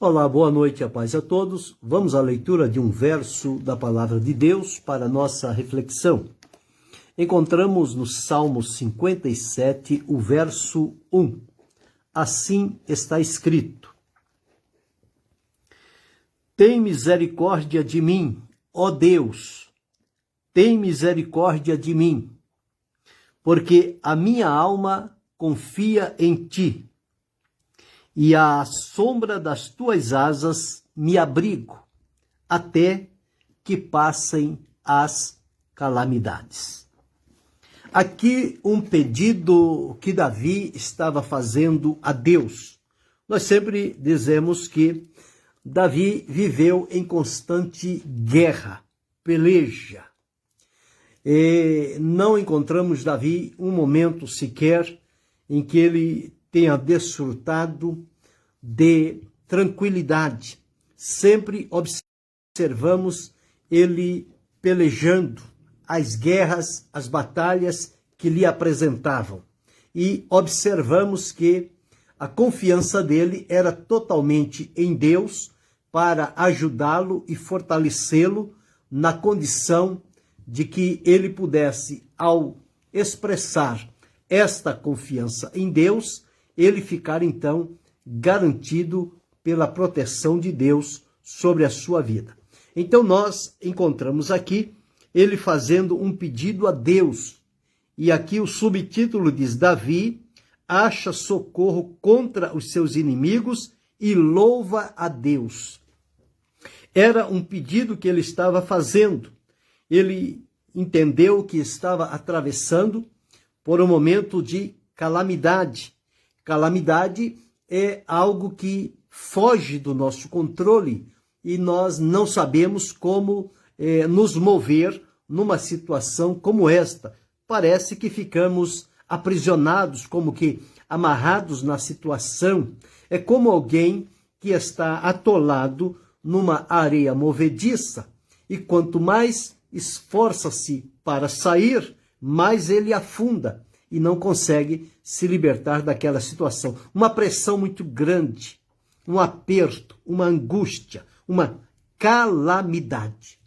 Olá, boa noite, a paz a todos. Vamos à leitura de um verso da palavra de Deus para nossa reflexão. Encontramos no Salmo 57, o verso 1. Assim está escrito: Tem misericórdia de mim, ó Deus, tem misericórdia de mim, porque a minha alma confia em ti. E à sombra das tuas asas me abrigo, até que passem as calamidades. Aqui um pedido que Davi estava fazendo a Deus. Nós sempre dizemos que Davi viveu em constante guerra, peleja. E não encontramos Davi um momento sequer em que ele tenha desfrutado de tranquilidade. Sempre observamos ele pelejando as guerras, as batalhas que lhe apresentavam. E observamos que a confiança dele era totalmente em Deus para ajudá-lo e fortalecê-lo na condição de que ele pudesse, ao expressar esta confiança em Deus, ele ficar então garantido pela proteção de Deus sobre a sua vida. Então nós encontramos aqui ele fazendo um pedido a Deus. E aqui o subtítulo diz: Davi acha socorro contra os seus inimigos e louva a Deus. Era um pedido que ele estava fazendo. Ele entendeu que estava atravessando por um momento de calamidade. Calamidade é algo que foge do nosso controle e nós não sabemos como nos mover numa situação como esta. Parece que ficamos aprisionados, como que amarrados na situação. É como alguém que está atolado numa areia movediça e quanto mais esforça-se para sair, mais ele afunda e não consegue se libertar daquela situação. Uma pressão muito grande, um aperto, uma angústia, uma calamidade.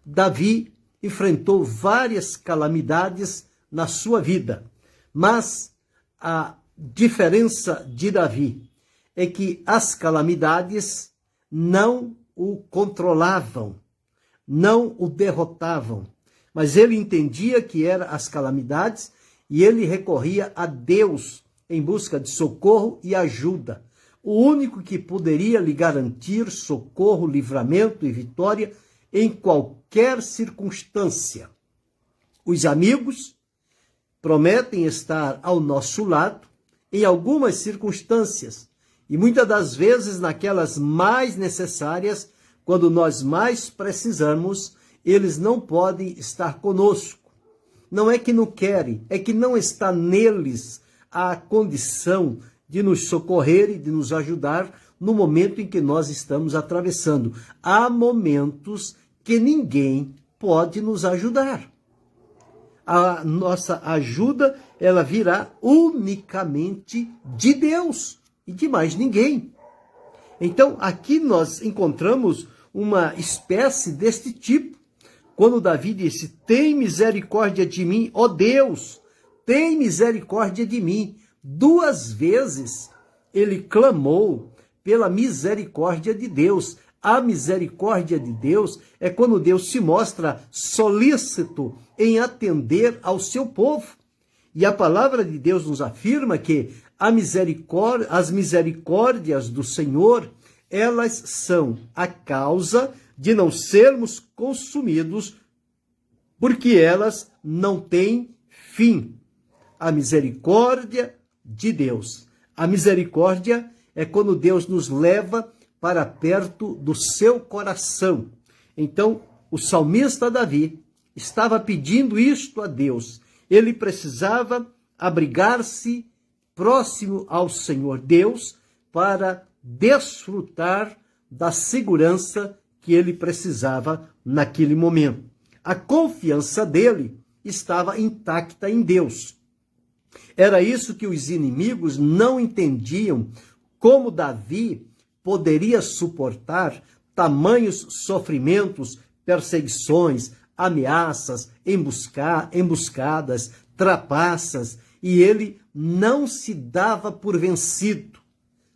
Davi enfrentou várias calamidades na sua vida, mas a diferença de Davi é que as calamidades não o controlavam, não o derrotavam, mas ele entendia que eram as calamidades e ele recorria a Deus em busca de socorro e ajuda. O único que poderia lhe garantir socorro, livramento e vitória em qualquer circunstância. Os amigos prometem estar ao nosso lado em algumas circunstâncias e muitas das vezes naquelas mais necessárias, quando nós mais precisamos, eles não podem estar conosco. Não é que não querem, é que não está neles a condição de nos socorrer e de nos ajudar no momento em que nós estamos atravessando. Há momentos que ninguém pode nos ajudar. A nossa ajuda, ela virá unicamente de Deus e de mais ninguém. Então, aqui nós encontramos uma espécie deste tipo. Quando Davi disse: tem misericórdia de mim, ó Deus, tem misericórdia de mim. 2 vezes ele clamou pela misericórdia de Deus. A misericórdia de Deus é quando Deus se mostra solícito em atender ao seu povo. E a palavra de Deus nos afirma que as misericórdias do Senhor, elas são a causa de não sermos consumidos, porque elas não têm fim. A misericórdia de Deus. A misericórdia é quando Deus nos leva para perto do seu coração. Então, o salmista Davi estava pedindo isto a Deus. Ele precisava abrigar-se próximo ao Senhor Deus para desfrutar da segurança que ele precisava naquele momento. A confiança dele estava intacta em Deus. Era isso que os inimigos não entendiam, como Davi poderia suportar tamanhos sofrimentos, perseguições, ameaças, emboscadas, trapaças, e ele não se dava por vencido.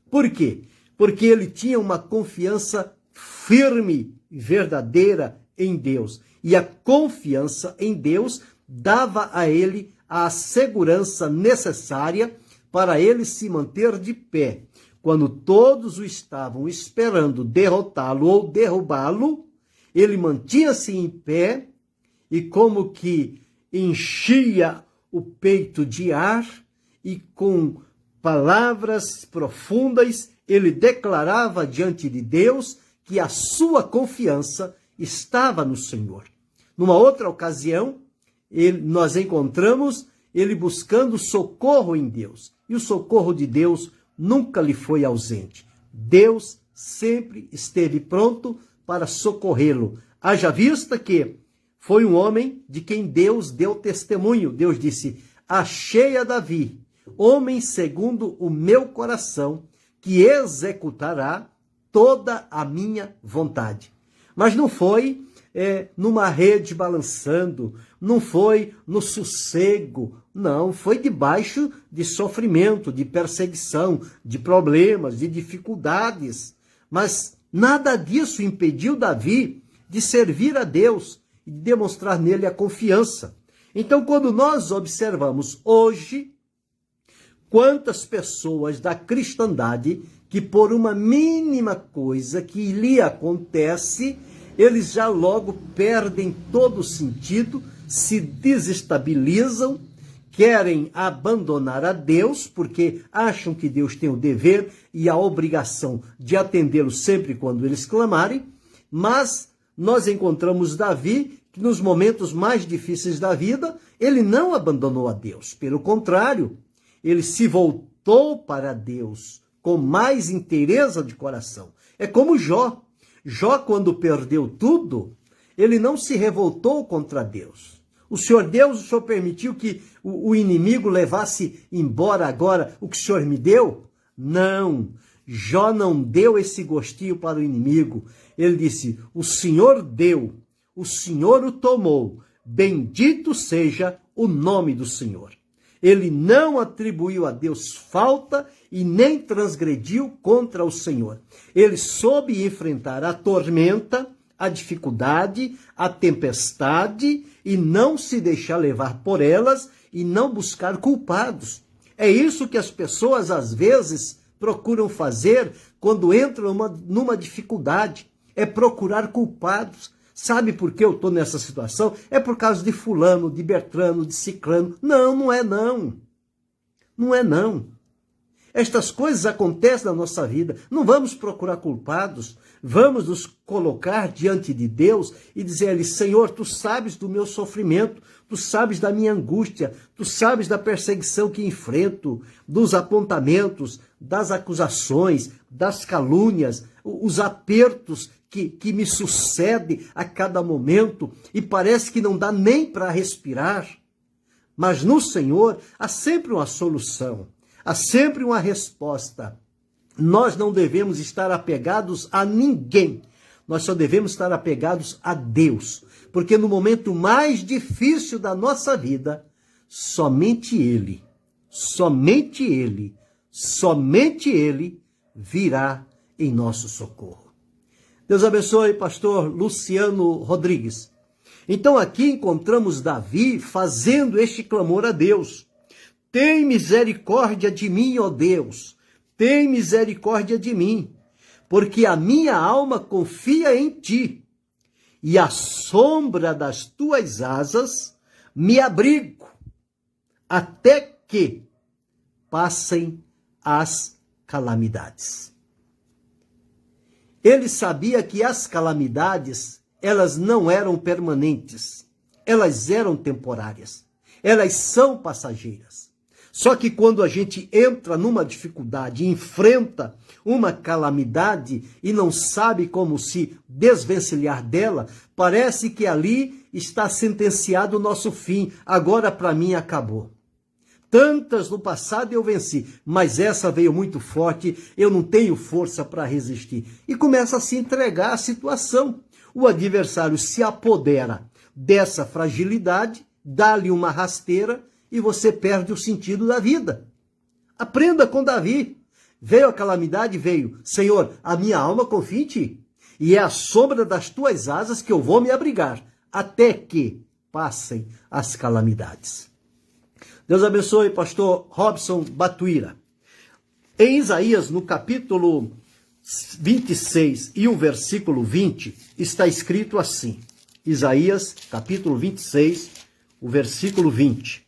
Por quê? Porque ele tinha uma confiança firme e verdadeira em Deus. E a confiança em Deus dava a ele a segurança necessária para ele se manter de pé. Quando todos o estavam esperando derrotá-lo ou derrubá-lo, ele mantinha-se em pé e como que enchia o peito de ar e com palavras profundas ele declarava diante de Deus que a sua confiança estava no Senhor. Numa outra ocasião, nós encontramos ele buscando socorro em Deus. E o socorro de Deus nunca lhe foi ausente. Deus sempre esteve pronto para socorrê-lo. Haja vista que foi um homem de quem Deus deu testemunho. Deus disse: achei a Davi, homem segundo o meu coração, que executará toda a minha vontade. Mas não foi numa rede balançando, não foi no sossego, não, foi debaixo de sofrimento, de perseguição, de problemas, de dificuldades. Mas nada disso impediu Davi de servir a Deus e de demonstrar nele a confiança. Então, quando nós observamos hoje, quantas pessoas da cristandade que por uma mínima coisa que lhe acontece, eles já logo perdem todo o sentido, se desestabilizam, querem abandonar a Deus, porque acham que Deus tem o dever e a obrigação de atendê-los sempre quando eles clamarem, mas nós encontramos Davi, que nos momentos mais difíceis da vida, ele não abandonou a Deus, pelo contrário, ele se voltou para Deus com mais inteireza de coração. É como Jó. Jó, quando perdeu tudo, ele não se revoltou contra Deus. O Senhor Deus, o Senhor permitiu que o inimigo levasse embora agora o que o Senhor me deu? Não. Jó não deu esse gostinho para o inimigo. Ele disse: o Senhor deu, o Senhor o tomou. Bendito seja o nome do Senhor. Ele não atribuiu a Deus falta e nem transgrediu contra o Senhor. Ele soube enfrentar a tormenta, a dificuldade, a tempestade e não se deixar levar por elas e não buscar culpados. É isso que as pessoas às vezes procuram fazer quando entram numa dificuldade, é procurar culpados. Sabe por que eu estou nessa situação? É por causa de fulano, de Bertrano, de Ciclano. Não, não é não. Não é não. Estas coisas acontecem na nossa vida. Não vamos procurar culpados. Vamos nos colocar diante de Deus e dizer a Ele: Senhor, Tu sabes do meu sofrimento, Tu sabes da minha angústia, Tu sabes da perseguição que enfrento, dos apontamentos, das acusações, das calúnias, os apertos que me sucede a cada momento e parece que não dá nem para respirar. Mas no Senhor há sempre uma solução, há sempre uma resposta. Nós não devemos estar apegados a ninguém, nós só devemos estar apegados a Deus, porque no momento mais difícil da nossa vida, somente Ele virá em nosso socorro. Deus abençoe, pastor Luciano Rodrigues. Então aqui encontramos Davi fazendo este clamor a Deus. Tem misericórdia de mim, ó Deus, tem misericórdia de mim, porque a minha alma confia em Ti, e à sombra das Tuas asas me abrigo, até que passem as calamidades. Ele sabia que as calamidades, elas não eram permanentes, elas eram temporárias, elas são passageiras. Só que quando a gente entra numa dificuldade, enfrenta uma calamidade e não sabe como se desvencilhar dela, parece que ali está sentenciado o nosso fim, agora para mim acabou. Tantas no passado eu venci, mas essa veio muito forte, eu não tenho força para resistir. E começa a se entregar à situação. O adversário se apodera dessa fragilidade, dá-lhe uma rasteira e você perde o sentido da vida. Aprenda com Davi. Veio a calamidade, veio. Senhor, a minha alma confia em ti, e é à sombra das tuas asas que eu vou me abrigar, até que passem as calamidades. Deus abençoe, pastor Robson Batuíra. Em Isaías, no capítulo 26 e o versículo 20, está escrito assim. Isaías, capítulo 26, o versículo 20.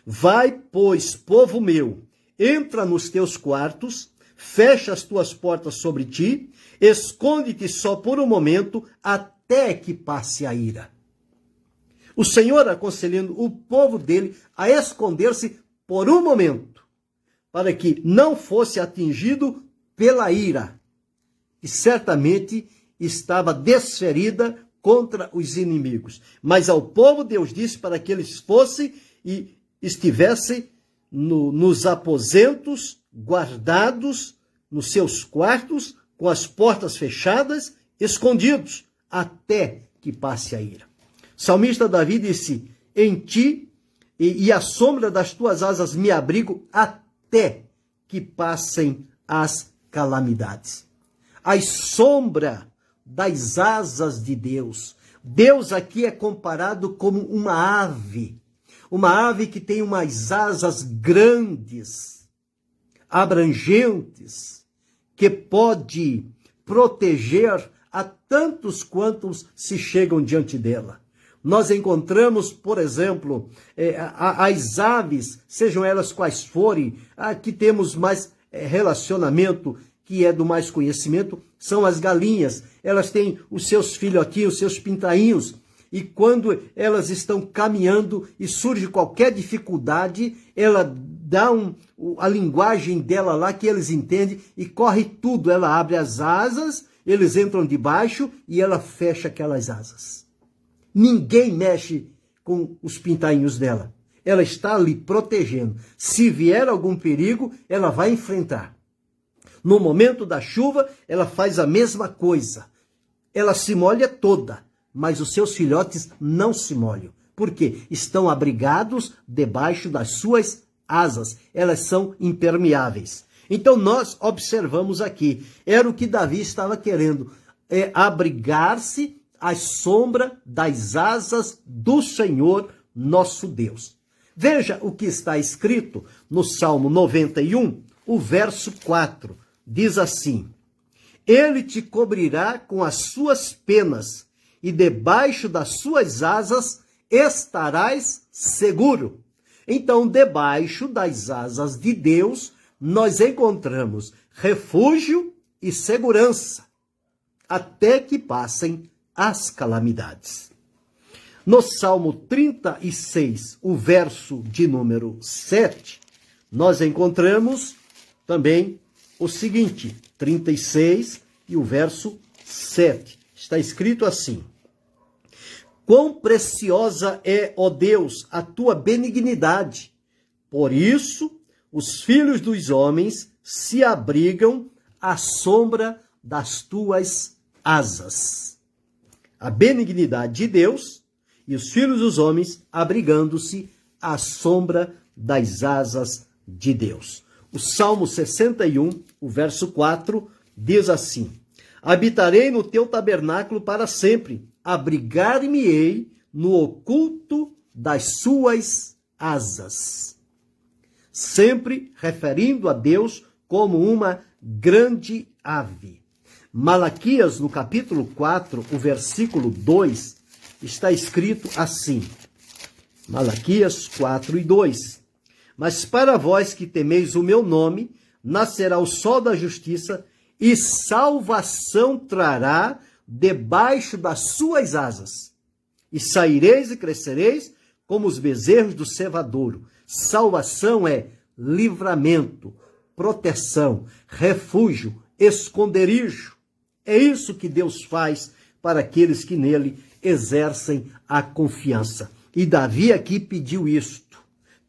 Vai, pois, povo meu, entra nos teus quartos, fecha as tuas portas sobre ti, esconde-te só por um momento, até que passe a ira. O Senhor aconselhando o povo dele a esconder-se por um momento, para que não fosse atingido pela ira, que certamente estava desferida contra os inimigos. Mas ao povo Deus disse para que eles fossem e estivessem nos aposentos, guardados nos seus quartos, com as portas fechadas, escondidos, até que passe a ira. O salmista Davi disse, em ti e à sombra das tuas asas me abrigo até que passem as calamidades. A sombra das asas de Deus. Deus aqui é comparado como uma ave que tem umas asas grandes, abrangentes, que pode proteger a tantos quantos se chegam diante dela. Nós encontramos, por exemplo, as aves, sejam elas quais forem, que temos mais relacionamento, que é do mais conhecimento, são as galinhas. Elas têm os seus filhotinhos, os seus pintainhos, e quando elas estão caminhando e surge qualquer dificuldade, ela dá a linguagem dela lá que eles entendem e corre tudo. Ela abre as asas, eles entram debaixo e ela fecha aquelas asas. Ninguém mexe com os pintainhos dela. Ela está ali protegendo. Se vier algum perigo, ela vai enfrentar. No momento da chuva, ela faz a mesma coisa. Ela se molha toda, mas os seus filhotes não se molham. Por quê? Estão abrigados debaixo das suas asas. Elas são impermeáveis. Então nós observamos aqui, era o que Davi estava querendo, abrigar-se à sombra das asas do Senhor nosso Deus. Veja o que está escrito no Salmo 91, o verso 4. Diz assim, ele te cobrirá com as suas penas e debaixo das suas asas estarás seguro. Então, debaixo das asas de Deus, nós encontramos refúgio e segurança, até que passem as calamidades. No Salmo 36, o verso de número 7, nós encontramos também o seguinte, 36 e o verso 7. Está escrito assim, quão preciosa é, ó Deus, a tua benignidade, por isso os filhos dos homens se abrigam à sombra das tuas asas. A benignidade de Deus e os filhos dos homens abrigando-se à sombra das asas de Deus. O Salmo 61, o verso 4, diz assim, habitarei no teu tabernáculo para sempre, abrigar-me-ei no oculto das suas asas. Sempre referindo a Deus como uma grande ave. Malaquias, no capítulo 4, o versículo 2, está escrito assim. Malaquias 4 e 2. Mas para vós que temeis o meu nome, nascerá o sol da justiça e salvação trará debaixo das suas asas. E saireis e crescereis como os bezerros do cevadouro. Salvação é livramento, proteção, refúgio, esconderijo. É isso que Deus faz para aqueles que nele exercem a confiança. E Davi aqui pediu isto.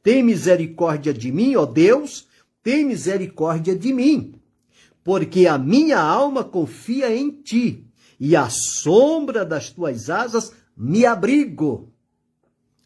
Tem misericórdia de mim, ó Deus, tem misericórdia de mim, porque a minha alma confia em ti, e à sombra das tuas asas me abrigo,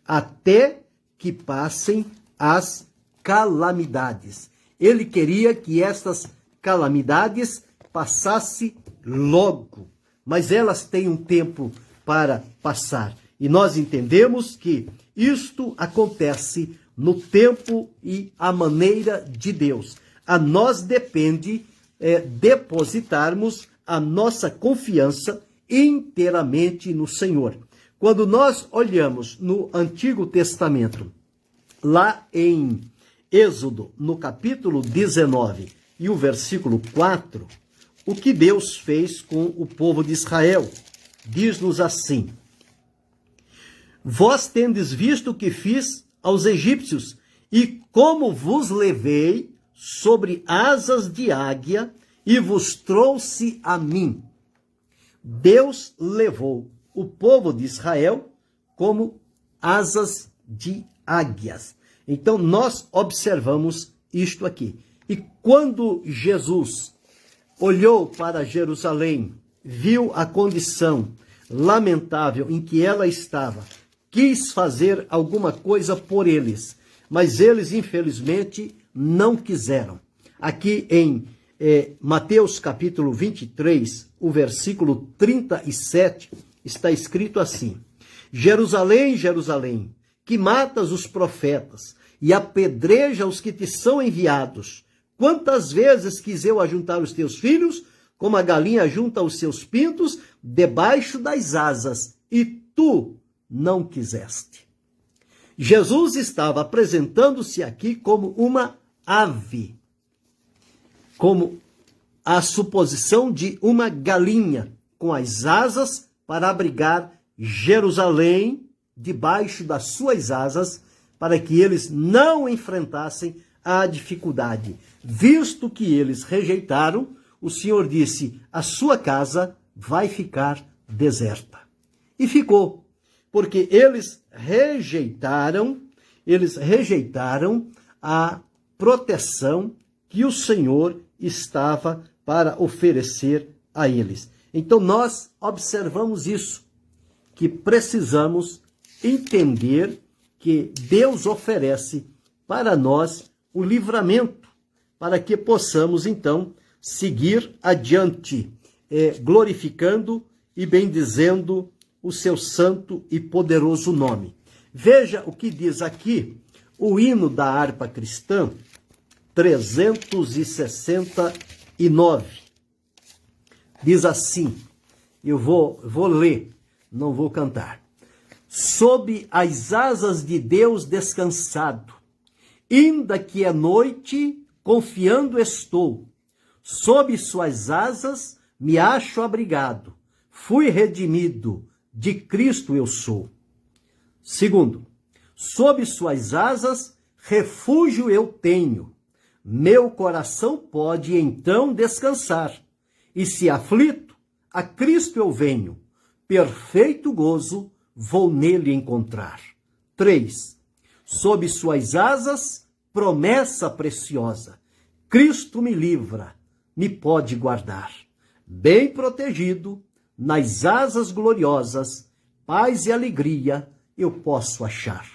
até que passem as calamidades. Ele queria que estas calamidades passassem logo, mas elas têm um tempo para passar. E nós entendemos que isto acontece no tempo e a maneira de Deus. A nós depende depositarmos a nossa confiança inteiramente no Senhor. Quando nós olhamos no Antigo Testamento, lá em Êxodo, no capítulo 19 e o versículo 4, o que Deus fez com o povo de Israel? Diz-nos assim: vós tendes visto o que fiz aos egípcios, e como vos levei sobre asas de águia, e vos trouxe a mim. Deus levou o povo de Israel como asas de águias. Então nós observamos isto aqui. E quando Jesus olhou para Jerusalém, viu a condição lamentável em que ela estava, quis fazer alguma coisa por eles, mas eles infelizmente não quiseram. Aqui em Mateus capítulo 23, o versículo 37, está escrito assim: Jerusalém, Jerusalém, que matas os profetas e apedreja os que te são enviados, quantas vezes quis eu ajuntar os teus filhos, como a galinha junta os seus pintos, debaixo das asas, e tu não quiseste. Jesus estava apresentando-se aqui como uma ave, como a suposição de uma galinha, com as asas para abrigar Jerusalém debaixo das suas asas, para que eles não enfrentassem a dificuldade. Visto que eles rejeitaram, o Senhor disse: a sua casa vai ficar deserta. E ficou, porque eles rejeitaram a proteção que o Senhor estava para oferecer a eles. Então nós observamos isso, que precisamos entender que Deus oferece para nós o livramento, para que possamos então seguir adiante, glorificando e bendizendo o seu santo e poderoso nome. Veja o que diz aqui o hino da harpa cristã 369. Diz assim, eu vou ler, não vou cantar. Sob as asas de Deus descansado, ainda que é noite, confiando estou. Sob suas asas me acho abrigado. Fui redimido, de Cristo eu sou. Segundo, sob suas asas refúgio eu tenho. Meu coração pode então descansar. E se aflito, a Cristo eu venho. Perfeito gozo vou nele encontrar. 3. Sob suas asas, promessa preciosa. Cristo me livra, me pode guardar. Bem protegido, nas asas gloriosas, paz e alegria eu posso achar.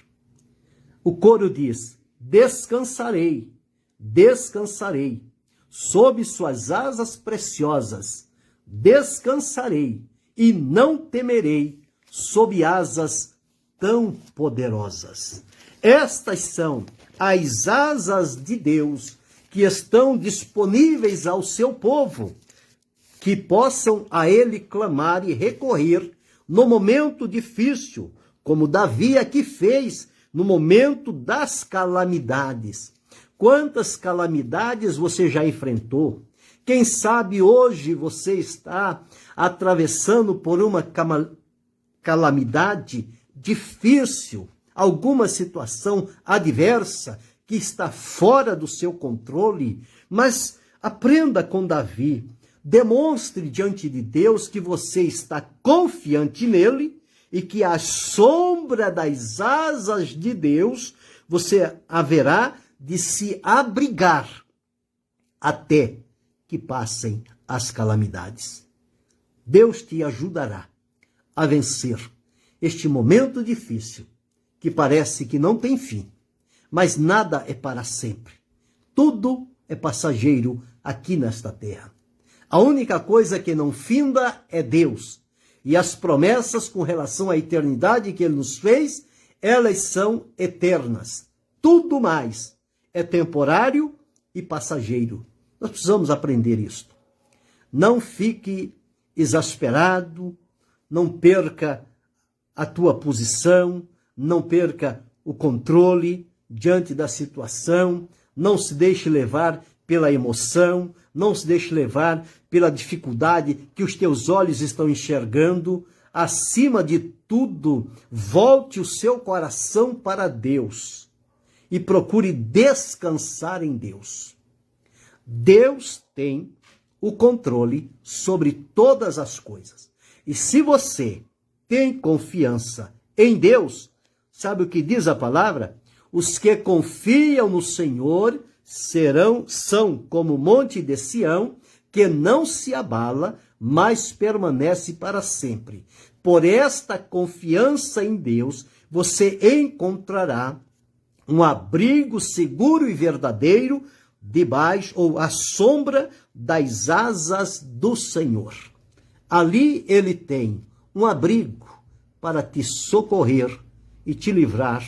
O coro diz: descansarei, descansarei, sob suas asas preciosas, descansarei e não temerei, sob asas tão poderosas. Estas são as asas de Deus que estão disponíveis ao seu povo, que possam a ele clamar e recorrer no momento difícil, como Davi aqui fez no momento das calamidades. Quantas calamidades você já enfrentou? Quem sabe hoje você está atravessando por uma calamidade difícil, alguma situação adversa que está fora do seu controle, mas aprenda com Davi, demonstre diante de Deus que você está confiante nele e que à sombra das asas de Deus você haverá de se abrigar até que passem as calamidades. Deus te ajudará a vencer este momento difícil que parece que não tem fim, mas nada é para sempre. Tudo é passageiro aqui nesta terra. A única coisa que não finda é Deus. E as promessas com relação à eternidade que Ele nos fez, elas são eternas. Tudo mais é temporário e passageiro. Nós precisamos aprender isto. Não fique exasperado, não perca a tua posição, não perca o controle diante da situação, não se deixe levar pela emoção, não se deixe levar pela dificuldade que os teus olhos estão enxergando. Acima de tudo, volte o seu coração para Deus e procure descansar em Deus. Deus tem o controle sobre todas as coisas. E se você tem confiança em Deus, sabe o que diz a palavra? Os que confiam no Senhor são como o monte de Sião, que não se abala, mas permanece para sempre. Por esta confiança em Deus, você encontrará um abrigo seguro e verdadeiro debaixo ou à sombra das asas do Senhor. Ali Ele tem um abrigo para te socorrer e te livrar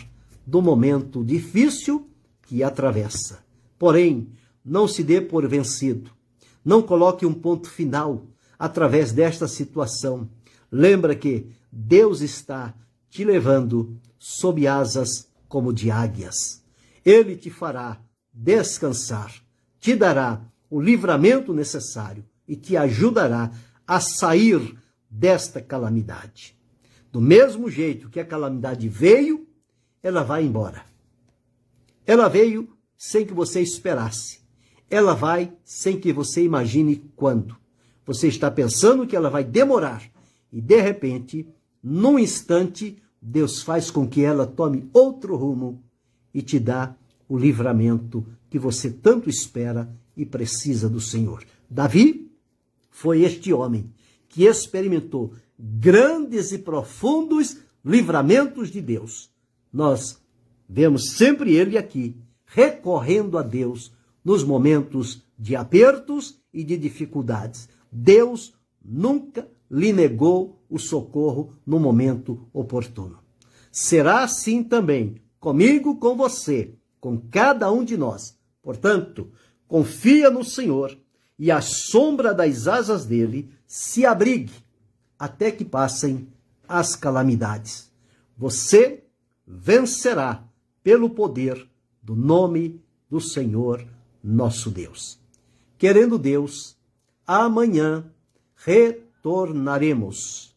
do momento difícil que atravessa. Porém, não se dê por vencido. Não coloque um ponto final através desta situação. Lembra que Deus está te levando sob asas como de águias. Ele te fará descansar, te dará o livramento necessário e te ajudará a sair desta calamidade. Do mesmo jeito que a calamidade veio, ela vai embora. Ela veio sem que você esperasse. Ela vai sem que você imagine quando. Você está pensando que ela vai demorar e, de repente, num instante, Deus faz com que ela tome outro rumo e te dá o livramento que você tanto espera e precisa do Senhor. Davi foi este homem que experimentou grandes e profundos livramentos de Deus. Nós vemos sempre ele aqui, recorrendo a Deus nos momentos de apertos e de dificuldades. Deus nunca lhe negou o socorro no momento oportuno. Será assim também comigo, com você, com cada um de nós. Portanto, confia no Senhor e à sombra das asas dele se abrigue até que passem as calamidades. Você vencerá pelo poder do nome do Senhor nosso Deus. Querendo Deus, amanhã retornaremos